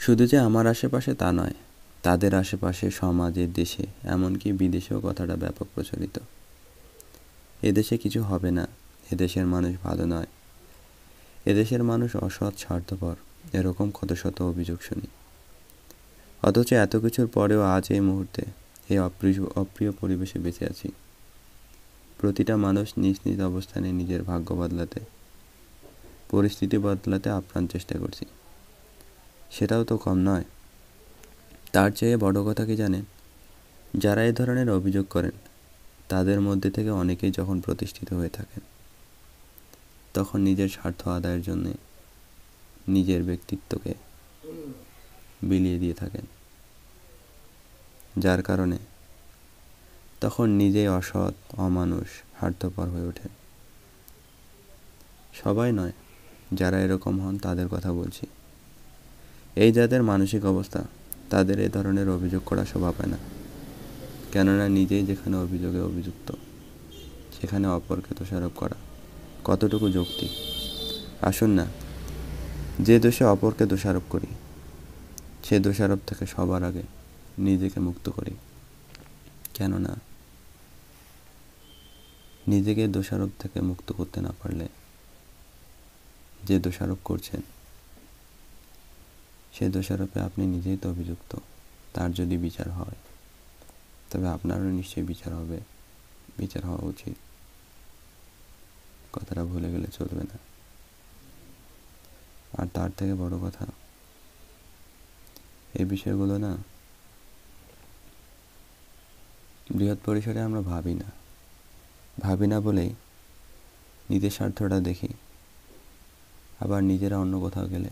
শুধু যে আমার আশেপাশে তা নয়, তাদের আশেপাশে, সমাজে, দেশে, এমনকি বিদেশেও কথাটা ব্যাপক প্রচলিত। এদেশে কিছু হবে না, এদেশের মানুষ ভালো নয়, এদেশের মানুষ অসৎ, স্বার্থপর, এরকম কত শত অভিযোগ শুনি। অথচ এত কিছুর পরেও আজ এই মুহূর্তে এই অপ্রিয় পরিবেশে বেঁচে আছি। প্রতিটা মানুষ নিজ নিজ অবস্থানে নিজের ভাগ্য বদলাতে, পরিস্থিতি বদলাতে আপ্রাণ চেষ্টা করছি। সেটাও তো কম নয়। তার চেয়ে বড় কথা কি জানেন? যারা এই ধরনের অভিযোগ করেন, তাদের মধ্যে থেকে অনেকেই যখন প্রতিষ্ঠিত হয়ে থাকেন, তখন নিজের স্বার্থ আদায়ের জন্যে নিজের ব্যক্তিত্বকে বিলিয়ে দিয়ে থাকেন, যার কারণে তখন নিজেই অসৎ, অমানুষ, স্বার্থপর হয়ে ওঠেন। সবাই নয়, যারা এরকম হন তাদের কথা বলছি। এই যাদের মানসিক অবস্থা, তাদের এই ধরনের অভিযোগ করা শোভা পায় না। কেননা নিজেই যেখানে অভিযোগে অভিযুক্ত, সেখানে অপরকে দোষারোপ করা কতটুকু যৌক্তিক? আসুন না, যে দোষে অপরকে দোষারোপ করি, সে দোষারোপ থেকে সবার আগে নিজেকে মুক্ত করি। কেননা নিজেকে দোষারোপ থেকে মুক্ত করতে না পারলে যে দোষারোপ করছেন, সে দোষারোপে আপনি নিজেই তো অভিযুক্ত। তার যদি বিচার হয়, তবে আপনারও নিশ্চয়ই বিচার হবে, বিচার হওয়া উচিত। কথাটা ভুলে গেলে চলবে না। আর তার থেকে বড় কথা, এই বিষয়গুলো না বৃহৎ পরিসরে আমরা ভাবি না বলেই নিজের স্বার্থটা দেখি। আবার নিজেরা অন্য কোথাও গেলে,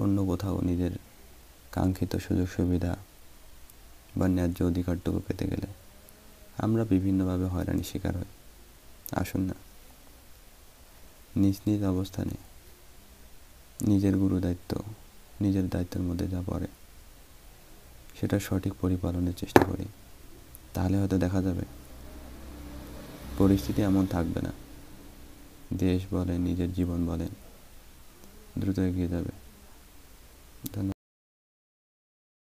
অন্য কোথাও নিজের কাঙ্ক্ষিত সুযোগ সুবিধা বা ন্যায্য অধিকারটুকু পেতে গেলে আমরা বিভিন্নভাবে হয়রানির শিকার হই। আসুন না, নিজ নিজ অবস্থানে নিজের গুরুদায়িত্ব, নিজের দায়িত্বের মধ্যে যা পড়ে সেটা সঠিক পরিপালনের চেষ্টা করি। তাহলে হয়তো দেখা যাবে পরিস্থিতি এমন থাকবে না। দেশ বলেন, নিজের জীবন বলেন, দ্রুত এগিয়ে যাবে। ধন্যবাদ।